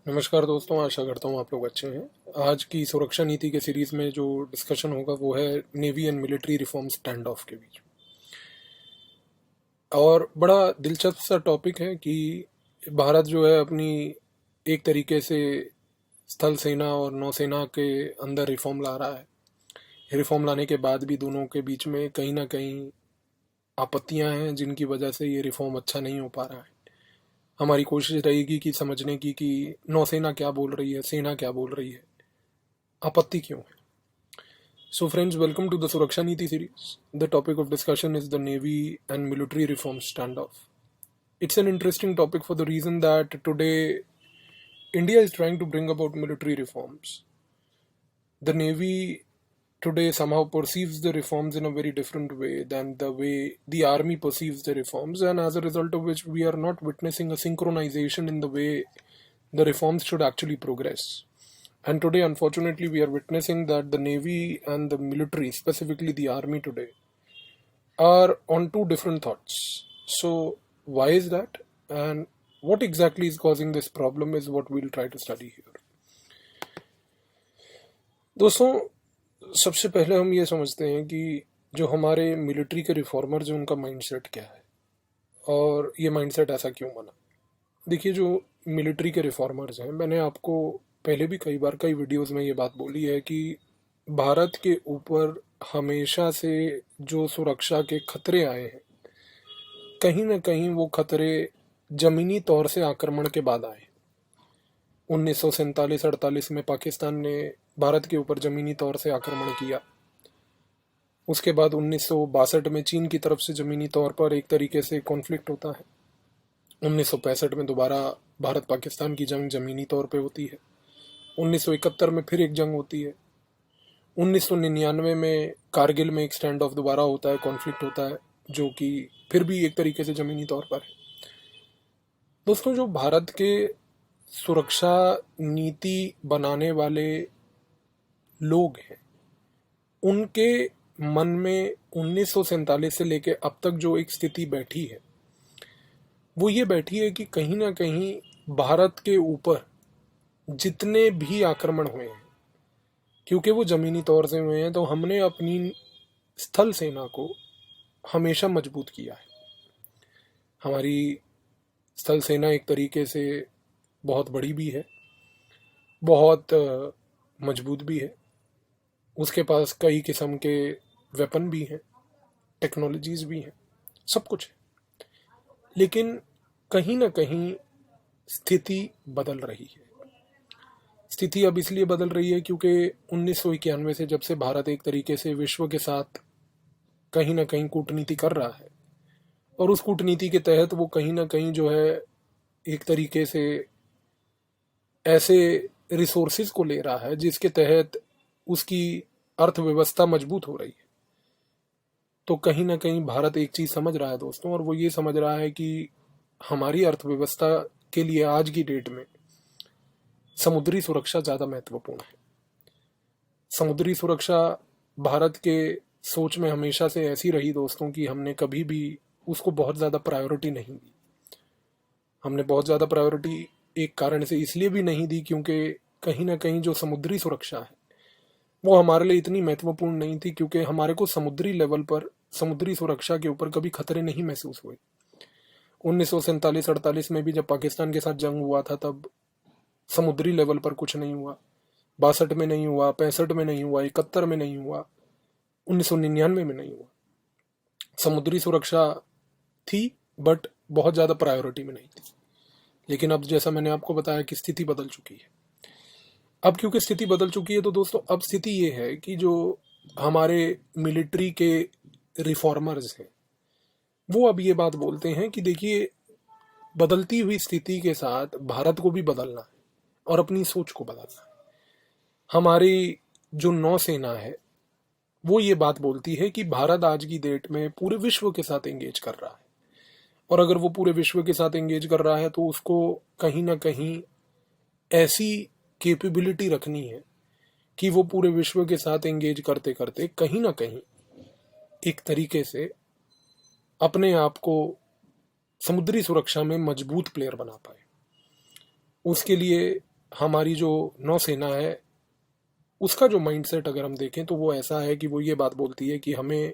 नमस्कार दोस्तों, आशा करता हूँ आप लोग अच्छे हैं। आज की सुरक्षा नीति के सीरीज में जो डिस्कशन होगा वो है navy and military reform stand of के बीच। और बड़ा दिलचस्प सा टॉपिक है कि भारत जो है अपनी एक तरीके से स्थल सेना और नौसेना के अंदर रिफॉर्म ला रहा है। रिफॉर्म लाने के बाद भी दोनों के बीच में कहीं ना कहीं आपत्तियां हैं जिनकी वजह से ये रिफॉर्म अच्छा नहीं हो पा रहा है। हमारी कोशिश रहेगी कि समझने की कि नौसेना क्या बोल रही है, सेना क्या बोल रही है, आपत्ति क्यों है। So, friends, welcome to the Suraksha Niti series. The topic of discussion is the Navy and military reform standoff. It's an interesting topic for the reason that today India is trying to bring about military reforms. The Navy today somehow perceives the reforms in a very different way than the way the army perceives the reforms, and as a result of which, we are not witnessing a synchronization in the way the reforms should actually progress. And today, unfortunately, we are witnessing that the Navy and the military, specifically the Army today, are on two different thoughts. So, why is that? And what exactly is causing this problem is what we'll try to study here. दोस्तों, सबसे पहले हम ये समझते हैं कि जो हमारे मिलिट्री के रिफॉर्मर जो उनका माइंडसेट क्या है और ये माइंडसेट ऐसा क्यों बना। देखिए, जो मिलिट्री के रिफॉर्मर्स हैं, मैंने आपको पहले भी कई बार कई वीडियोस में ये बात बोली है कि भारत के ऊपर हमेशा से जो सुरक्षा के खतरे आए हैं, कहीं ना कहीं वो खतरे जमीनी तौर से आक्रमण के बाद आए। 1947-48 में पाकिस्तान ने भारत के ऊपर जमीनी तौर से आक्रमण किया। उसके बाद 1962 में चीन की तरफ से जमीनी तौर पर एक तरीके से कॉन्फ्लिक्ट होता है। 1965 में दोबारा भारत पाकिस्तान की जंग जमीनी तौर पे होती है। 1971 में फिर एक जंग होती है। 1999 में कारगिल में एक स्टैंड ऑफ दोबारा होता है, कॉन्फ्लिक्ट होता है, जो कि फिर भी एक तरीके से जमीनी तौर पर है। दोस्तों, जो भारत के सुरक्षा नीति बनाने वाले लोग हैं, उनके मन में 1947 से लेकर अब तक जो एक स्थिति बैठी है, वो ये बैठी है कि कहीं ना कहीं भारत के ऊपर जितने भी आक्रमण हुए हैं, क्योंकि वो जमीनी तौर से हुए हैं, तो हमने अपनी स्थल सेना को हमेशा मजबूत किया है। हमारी स्थल सेना एक तरीके से बहुत बड़ी भी है, बहुत मजबूत भी है। उसके पास कई किस्म के वेपन भी हैं, टेक्नोलॉजीज भी हैं, सब कुछ है। लेकिन कहीं ना कहीं स्थिति बदल रही है। स्थिति अब इसलिए बदल रही है क्योंकि 1991 से जब से भारत एक तरीके से विश्व के साथ कहीं ना कहीं कूटनीति कर रहा है, और उस कूटनीति के तहत वो कहीं ना कहीं जो है एक तरीके से ऐसे रिसोर्सेज को ले रहा है जिसके तहत उसकी अर्थव्यवस्था मजबूत हो रही है। तो कहीं ना कहीं भारत एक चीज समझ रहा है दोस्तों, और वो ये समझ रहा है कि हमारी अर्थव्यवस्था के लिए आज की डेट में समुद्री सुरक्षा ज्यादा महत्वपूर्ण है। समुद्री सुरक्षा भारत के सोच में हमेशा से ऐसी रही दोस्तों कि हमने कभी भी उसको बहुत ज्यादा प्रायोरिटी नहीं दी। हमने बहुत ज्यादा प्रायोरिटी एक कारण से इसलिए भी नहीं दी क्योंकि कहीं ना कहीं जो समुद्री सुरक्षा है वो हमारे लिए इतनी महत्वपूर्ण नहीं थी, क्योंकि हमारे को समुद्री लेवल पर समुद्री सुरक्षा के ऊपर कभी खतरे नहीं महसूस हुए। 1947-48 में भी जब पाकिस्तान के साथ जंग हुआ था, तब समुद्री लेवल पर कुछ नहीं हुआ। 62 में नहीं हुआ, 65 में नहीं हुआ, 71 में नहीं हुआ, 1999 में नहीं हुआ। समुद्री सुरक्षा थी, बट बहुत ज्यादा प्रायोरिटी में नहीं थी। लेकिन अब जैसा मैंने आपको बताया कि स्थिति बदल चुकी है। अब क्योंकि स्थिति बदल चुकी है, तो दोस्तों अब स्थिति ये है कि जो हमारे मिलिट्री के रिफॉर्मर्स हैं, वो अब ये बात बोलते हैं कि देखिए, बदलती हुई स्थिति के साथ भारत को भी बदलना है और अपनी सोच को बदलना है। हमारी जो नौसेना है वो ये बात बोलती है कि भारत आज की डेट में पूरे विश्व के साथ एंगेज कर रहा है, और अगर वो पूरे विश्व के साथ एंगेज कर रहा है तो उसको कहीं ना कहीं ऐसी कैपेबिलिटी रखनी है कि वो पूरे विश्व के साथ एंगेज करते करते कहीं ना कहीं एक तरीके से अपने आप को समुद्री सुरक्षा में मजबूत प्लेयर बना पाए। उसके लिए हमारी जो नौसेना है उसका जो माइंडसेट अगर हम देखें तो वो ऐसा है कि वो ये बात बोलती है कि हमें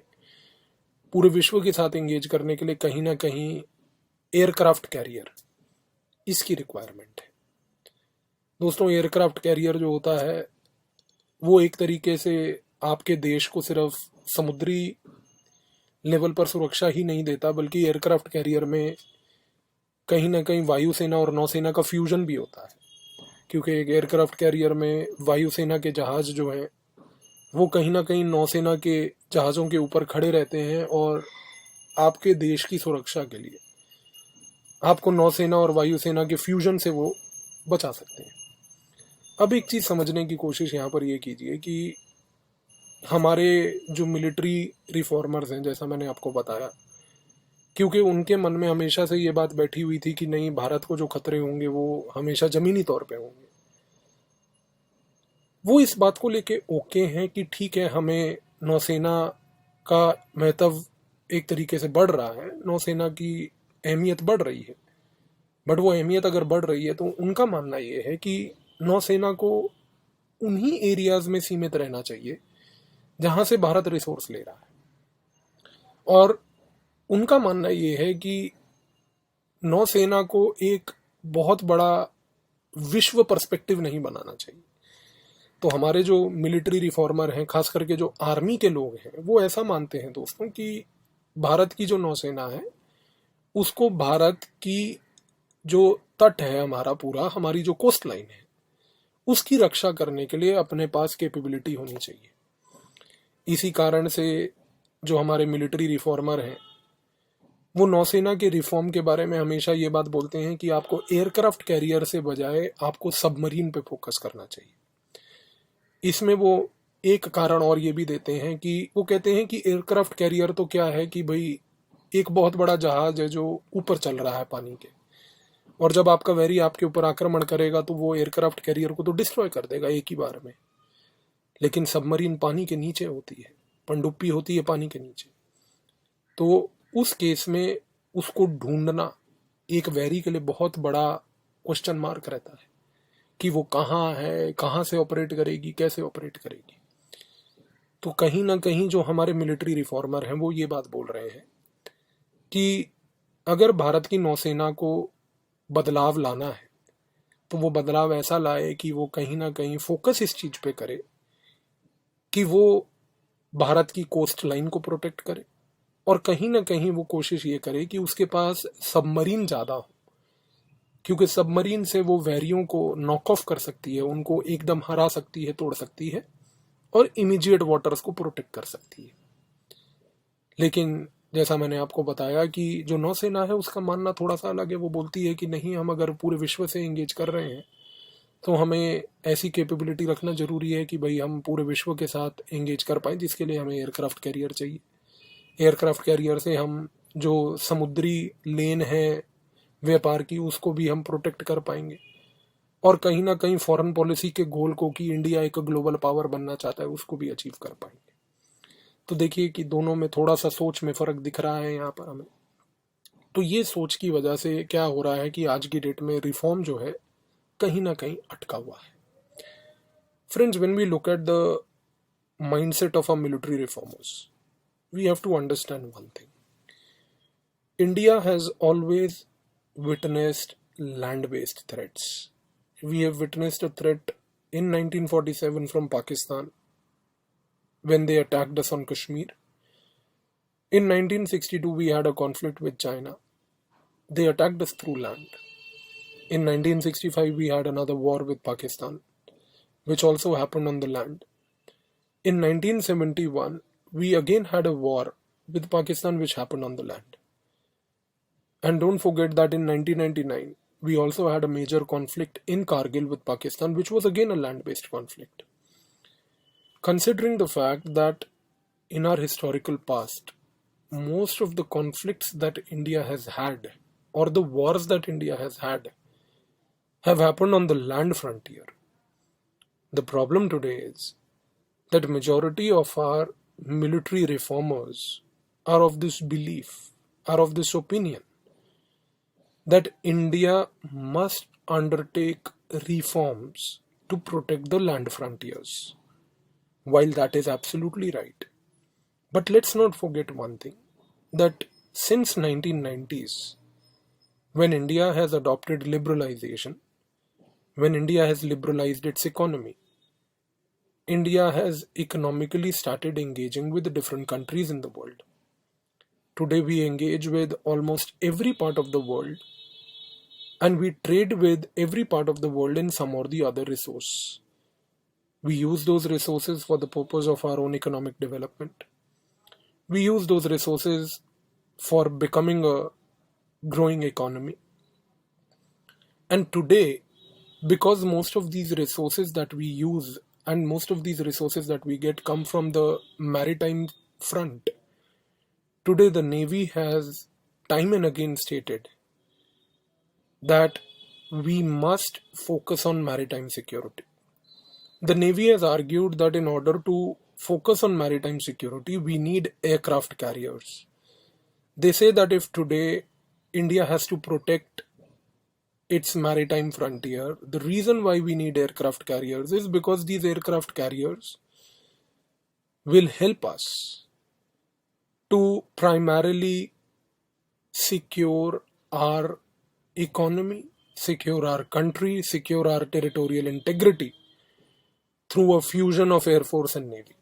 पूरे विश्व के साथ एंगेज करने के लिए कहीं ना कहीं एयरक्राफ्ट कैरियर इसकी रिक्वायरमेंट है। दोस्तों, एयरक्राफ्ट कैरियर जो होता है वो एक तरीके से आपके देश को सिर्फ समुद्री लेवल पर सुरक्षा ही नहीं देता, बल्कि एयरक्राफ्ट कैरियर में कहीं ना कहीं वायुसेना और नौसेना का फ्यूजन भी होता है। क्योंकि एक एयरक्राफ्ट कैरियर में वायुसेना के जहाज जो हैं वो कहीं ना कहीं नौसेना के जहाज़ों के ऊपर खड़े रहते हैं और आपके देश की सुरक्षा के लिए आपको नौसेना और वायुसेना के फ्यूजन से वो बचा सकते हैं। अब एक चीज़ समझने की कोशिश यहाँ पर ये कीजिए कि हमारे जो मिलिट्री रिफॉर्मर्स हैं, जैसा मैंने आपको बताया, क्योंकि उनके मन में हमेशा से ये बात बैठी हुई थी कि नहीं, भारत को जो खतरे होंगे वो हमेशा ज़मीनी तौर पे होंगे। वो इस बात को लेके ओके हैं कि ठीक है, हमें नौसेना का महत्व एक तरीके से बढ़ रहा है, नौसेना की अहमियत बढ़ रही है, बट वो अहमियत अगर बढ़ रही है तो उनका मानना ये है कि नौसेना को उन्हीं एरियाज में सीमित रहना चाहिए जहां से भारत रिसोर्स ले रहा है। और उनका मानना ये है कि नौसेना को एक बहुत बड़ा विश्व पर्सपेक्टिव नहीं बनाना चाहिए। तो हमारे जो मिलिट्री रिफॉर्मर हैं, खास करके जो आर्मी के लोग हैं, वो ऐसा मानते हैं दोस्तों कि भारत की जो नौसेना है उसको भारत की जो तट है, हमारा पूरा, हमारी जो कोस्ट लाइन है, उसकी रक्षा करने के लिए अपने पास कैपेबिलिटी होनी चाहिए। इसी कारण से जो हमारे मिलिट्री रिफॉर्मर हैं वो नौसेना के रिफॉर्म के बारे में हमेशा ये बात बोलते हैं कि आपको एयरक्राफ्ट कैरियर से बजाय आपको सबमरीन पे फोकस करना चाहिए। इसमें वो एक कारण और ये भी देते हैं कि वो कहते हैं कि एयरक्राफ्ट कैरियर तो क्या है कि भाई एक बहुत बड़ा जहाज है जो ऊपर चल रहा है पानी के, और जब आपका वैरी आपके ऊपर आक्रमण करेगा तो वो एयरक्राफ्ट कैरियर को तो डिस्ट्रॉय कर देगा एक ही बार में। लेकिन सबमरीन पानी के नीचे होती है, पनडुब्बी होती है पानी के नीचे। तो उस केस में उसको ढूंढना एक वैरी के लिए बहुत बड़ा क्वेश्चन मार्क रहता है कि वो कहाँ है, कहाँ से ऑपरेट करेगी, कैसे ऑपरेट करेगी। तो कहीं ना कहीं जो हमारे मिलिट्री रिफॉर्मर हैं वो ये बात बोल रहे हैं कि अगर भारत की नौसेना को बदलाव लाना है तो वो बदलाव ऐसा लाए कि वो कहीं ना कहीं फोकस इस चीज पे करे कि वो भारत की कोस्ट लाइन को प्रोटेक्ट करे, और कहीं ना कहीं वो कोशिश ये करे कि उसके पास सबमरीन ज़्यादा हो, क्योंकि सबमरीन से वो वैरियों को नॉक ऑफ कर सकती है, उनको एकदम हरा सकती है, तोड़ सकती है, और इमीडिएट वाटर्स को प्रोटेक्ट कर सकती है। लेकिन जैसा मैंने आपको बताया कि जो नौसेना है उसका मानना थोड़ा सा अलग है। वो बोलती है कि नहीं, हम अगर पूरे विश्व से एंगेज कर रहे हैं तो हमें ऐसी कैपेबिलिटी रखना जरूरी है कि भाई हम पूरे विश्व के साथ एंगेज कर पाएँ, जिसके लिए हमें एयरक्राफ्ट कैरियर चाहिए। एयरक्राफ्ट कैरियर से हम जो समुद्री लेन है व्यापार की, उसको भी हम प्रोटेक्ट कर पाएंगे, और कहीं ना कहीं फॉरेन पॉलिसी के गोल को कि इंडिया एक ग्लोबल पावर बनना चाहता है उसको भी अचीव कर पाएंगे। तो देखिए कि दोनों में थोड़ा सा सोच में फर्क दिख रहा है यहाँ पर हमें। तो ये सोच की वजह से क्या हो रहा है कि आज की डेट में रिफॉर्म जो है कहीं ना कहीं अटका हुआ है। Friends, when we look at the mindset of a military reformers, we have to understand one thing. India has always witnessed land-based threats. We have witnessed a threat in 1947 from Pakistan when they attacked us on Kashmir. In 1962, we had a conflict with China. They attacked us through land. In 1965, we had another war with Pakistan, which also happened on the land. In 1971, we again had a war with Pakistan which happened on the land. And don't forget that in 1999, we also had a major conflict in Kargil with Pakistan, which was again a land-based conflict. Considering the fact that in our historical past, most of the conflicts that India has had, or the wars that India has had, have happened on the land frontier. The problem today is that majority of our military reformers are of this belief, are of this opinion, that India must undertake reforms to protect the land frontiers. While that is absolutely right. But let's not forget one thing, that since 1990s, when India has adopted liberalization, when India has liberalized its economy, India has economically started engaging with different countries in the world. Today we engage with almost every part of the world, and we trade with every part of the world in some or the other resource. We use those resources for the purpose of our own economic development. We use those resources for becoming a growing economy. And today, because most of these resources that we use and most of these resources that we get come from the maritime front, today the Navy has time and again stated that we must focus on maritime security. The Navy has argued that in order to focus on maritime security, we need aircraft carriers. They say that if today India has to protect its maritime frontier, the reason why we need aircraft carriers is because these aircraft carriers will help us to primarily secure our economy, secure our country, secure our territorial integrity through a fusion of Air Force and Navy.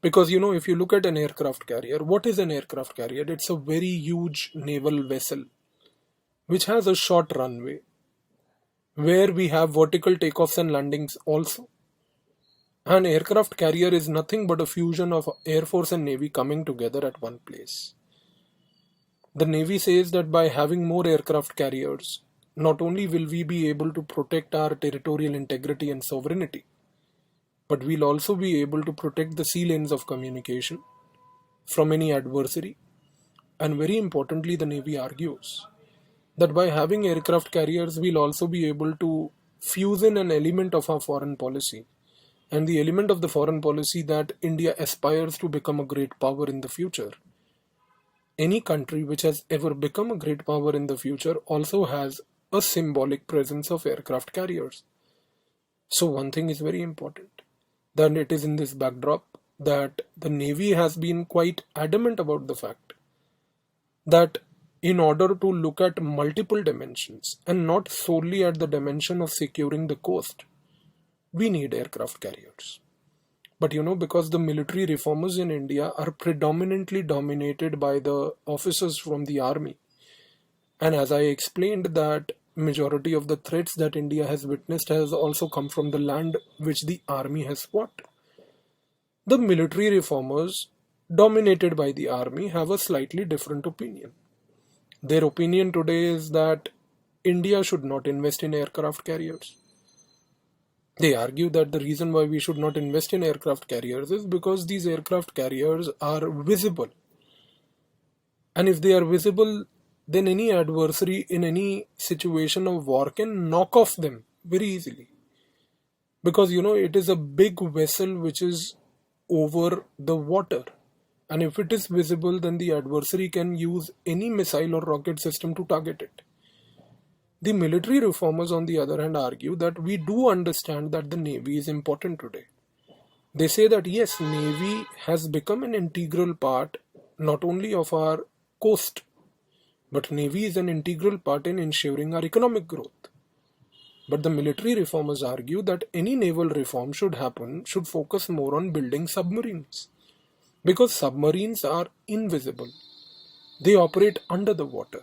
Because if you look at an aircraft carrier, what is an aircraft carrier? It's a very huge naval vessel which has a short runway where we have vertical takeoffs and landings also. An aircraft carrier is nothing but a fusion of Air Force and Navy coming together at one place. The Navy says that by having more aircraft carriers, not only will we be able to protect our territorial integrity and sovereignty, but we'll also be able to protect the sea lanes of communication from any adversary. And very importantly, the Navy argues that by having aircraft carriers, we'll also be able to fuse in an element of our foreign policy, and the element of the foreign policy that India aspires to become a great power in the future. Any country which has ever become a great power in the future also has a symbolic presence of aircraft carriers. So one thing is very important, that it is in this backdrop that the Navy has been quite adamant about the fact that in order to look at multiple dimensions and not solely at the dimension of securing the coast, we need aircraft carriers. But because the military reformers in India are predominantly dominated by the officers from the army, and as I explained that majority of the threats that India has witnessed has also come from the land which the army has fought, the military reformers dominated by the army have a slightly different opinion. Their opinion today is that India should not invest in aircraft carriers. They argue that the reason why we should not invest in aircraft carriers is because these aircraft carriers are visible. And if they are visible, then any adversary in any situation of war can knock off them very easily. Because it is a big vessel which is over the water. And if it is visible, then the adversary can use any missile or rocket system to target it. The military reformers, on the other hand, argue that we do understand that the Navy is important today. They say that yes, Navy has become an integral part not only of our coast, but Navy is an integral part in ensuring our economic growth. But the military reformers argue that any naval reform should focus more on building submarines. Because submarines are invisible. They operate under the water.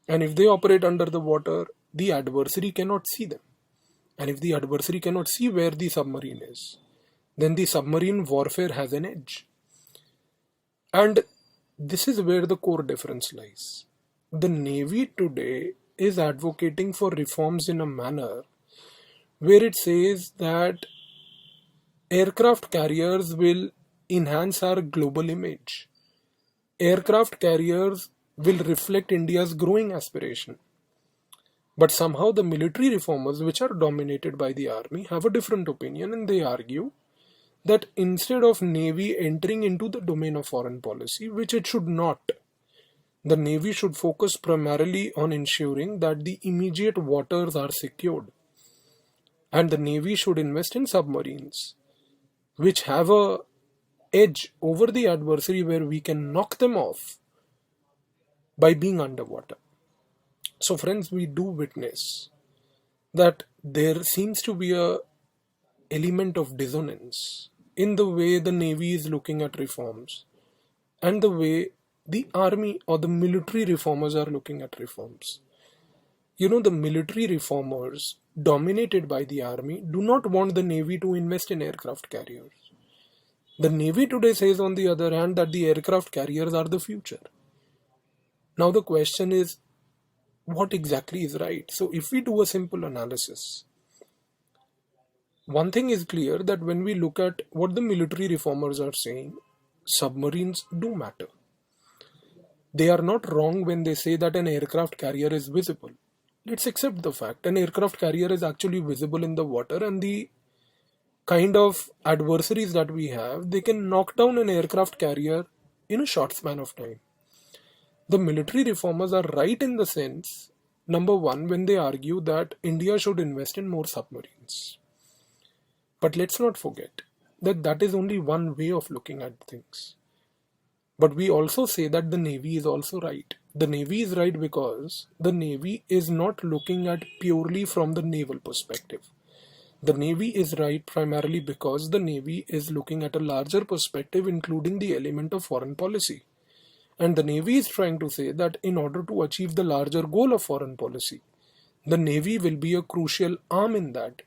And if they operate under the water, the adversary cannot see them. And if the adversary cannot see where the submarine is, then the submarine warfare has an edge. And this is where the core difference lies. The Navy today is advocating for reforms in a manner where it says that aircraft carriers will enhance our global image. Aircraft carriers will reflect India's growing aspiration. But somehow the military reformers, which are dominated by the army, have a different opinion, and they argue that instead of Navy entering into the domain of foreign policy, which it should not, the Navy should focus primarily on ensuring that the immediate waters are secured. and the Navy should invest in submarines which have a edge over the adversary where we can knock them off by being underwater. So friends, we do witness that there seems to be a element of dissonance in the way the Navy is looking at reforms and the way the army or the military reformers are looking at reforms. You know, the military reformers dominated by the army do not want the Navy to invest in aircraft carriers. The Navy today says, on the other hand, that the aircraft carriers are the future. Now the question is, what exactly is right? So if we do a simple analysis, one thing is clear, that when we look at what the military reformers are saying, submarines do matter. They are not wrong when they say that an aircraft carrier is visible. Let's accept the fact an aircraft carrier is actually visible in the water, and the kind of adversaries that we have, they can knock down an aircraft carrier in a short span of time. The military reformers are right in the sense, number one, when they argue that India should invest in more submarines. But let's not forget that that is only one way of looking at things. But we also say that the Navy is also right. The Navy is right because the Navy is not looking at purely from the naval perspective. The Navy is right primarily because the Navy is looking at a larger perspective, including the element of foreign policy. And the Navy is trying to say that in order to achieve the larger goal of foreign policy, the Navy will be a crucial arm in that.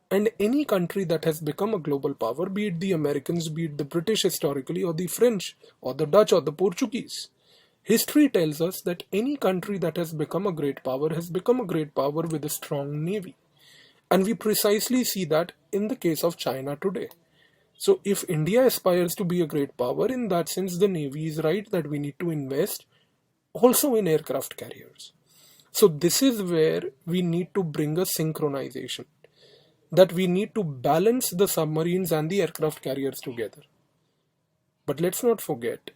And any country that has become a global power, be it the Americans, be it the British historically, or the French, or the Dutch, or the Portuguese, history tells us that any country that has become a great power has become a great power with a strong navy. And we precisely see that in the case of China today. So if India aspires to be a great power, in that sense the Navy is right that we need to invest also in aircraft carriers. So this is where we need to bring a synchronization, that we need to balance the submarines and the aircraft carriers together. But let's not forget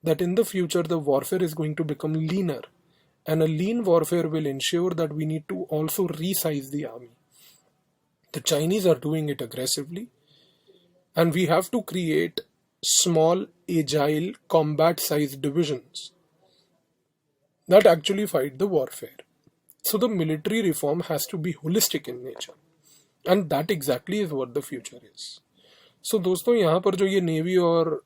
that in the future the warfare is going to become leaner, and a lean warfare will ensure that we need to also resize the army. The Chinese are doing it aggressively, and we have to create small, agile, combat-sized divisions that actually fight the warfare. So the military reform has to be holistic in nature, and that exactly is what the future is. So दोस्तों, यहाँ पर जो ये navy और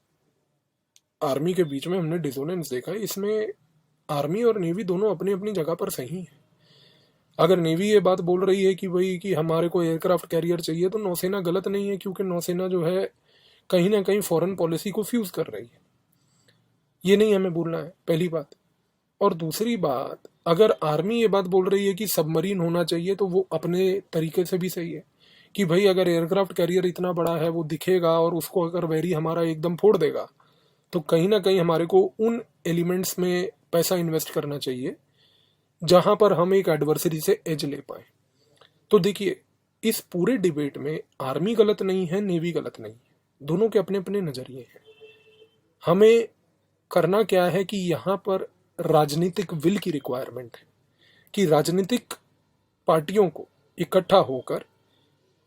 army के बीच में हमने dissonance देखा, इसमें आर्मी और नेवी दोनों अपनी अपनी जगह पर सही हैं. अगर नेवी ये बात बोल रही है कि भाई कि हमारे को एयरक्राफ्ट कैरियर चाहिए, तो नौसेना गलत नहीं है, क्योंकि नौसेना जो है कहीं ना कहीं फॉरेन पॉलिसी को फ्यूज कर रही है. ये नहीं हमें भूलना है, पहली बात. और दूसरी बात, अगर आर्मी ये बात बोल रही है कि सबमरीन होना चाहिए, तो वो अपने तरीके से भी सही है कि भाई अगर एयरक्राफ्ट कैरियर इतना बड़ा है, वो दिखेगा और उसको अगर वैरी हमारा एकदम फोड़ देगा, तो कहीं ना कहीं हमारे को उन एलिमेंट्स में पैसा इन्वेस्ट करना चाहिए जहां पर हम एक एडवर्सरी से एज ले पाए. तो देखिए, इस पूरे डिबेट में आर्मी गलत नहीं है, नेवी गलत नहीं है, दोनों के अपने अपने नजरिए हैं. हमें करना क्या है कि यहाँ पर राजनीतिक विल की रिक्वायरमेंट है कि राजनीतिक पार्टियों को इकट्ठा होकर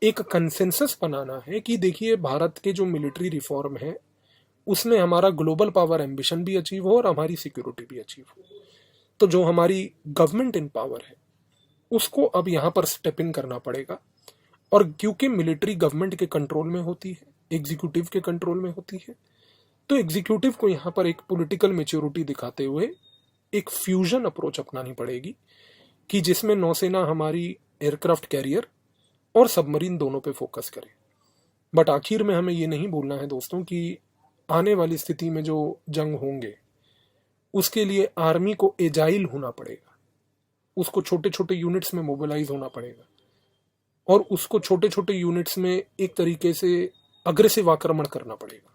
एक कंसेंसस बनाना है कि देखिए, भारत के जो मिलिट्री रिफॉर्म है उसमें हमारा ग्लोबल पावर एम्बिशन भी अचीव हो और हमारी सिक्योरिटी भी अचीव हो. तो जो हमारी गवर्नमेंट इन पावर है उसको अब यहाँ पर स्टेप इन करना पड़ेगा. और क्योंकि मिलिट्री गवर्नमेंट के कंट्रोल में होती है, एग्जीक्यूटिव के कंट्रोल में होती है, तो एग्जीक्यूटिव को यहाँ पर एक पॉलिटिकल मेच्योरिटी दिखाते हुए एक फ्यूजन अप्रोच अपनानी पड़ेगी कि जिसमें नौसेना हमारी एयरक्राफ्ट कैरियर और सबमरीन दोनों पे फोकस करे. बट आखिर में हमें ये नहीं भूलना है दोस्तों कि आने वाली स्थिति में जो जंग होंगे उसके लिए आर्मी को एजाइल होना पड़ेगा, उसको छोटे छोटे यूनिट्स में मोबिलाइज होना पड़ेगा और उसको छोटे छोटे यूनिट्स में एक तरीके से अग्रेसिव आक्रमण करना पड़ेगा.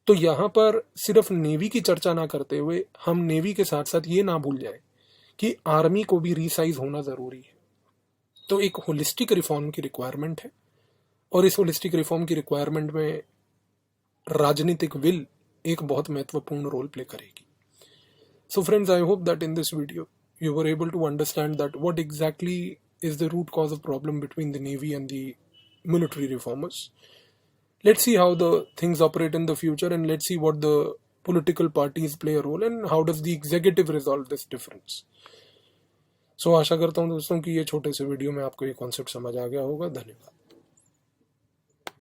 तो यहाँ पर सिर्फ नेवी की चर्चा ना करते हुए हम नेवी के साथ साथ ये ना भूल जाए कि आर्मी को भी रीसाइज होना जरूरी है. तो एक होलिस्टिक रिफॉर्म की रिक्वायरमेंट है और इस होलिस्टिक रिफॉर्म की रिक्वायरमेंट में राजनीतिक विल एक बहुत महत्वपूर्ण रोल प्ले करेगी. So friends, I hope that in this video you were able to understand that what exactly is the root cause of problem between the Navy and the military reformers. Let's see how the things operate in the future, and let's see what the political parties play a role and how does the executive resolve this difference. So आशा करता हूँ दोस्तों कि ये छोटे से video में आपको ये कॉन्सेप्ट समझ आ गया होगा। धन्यवाद।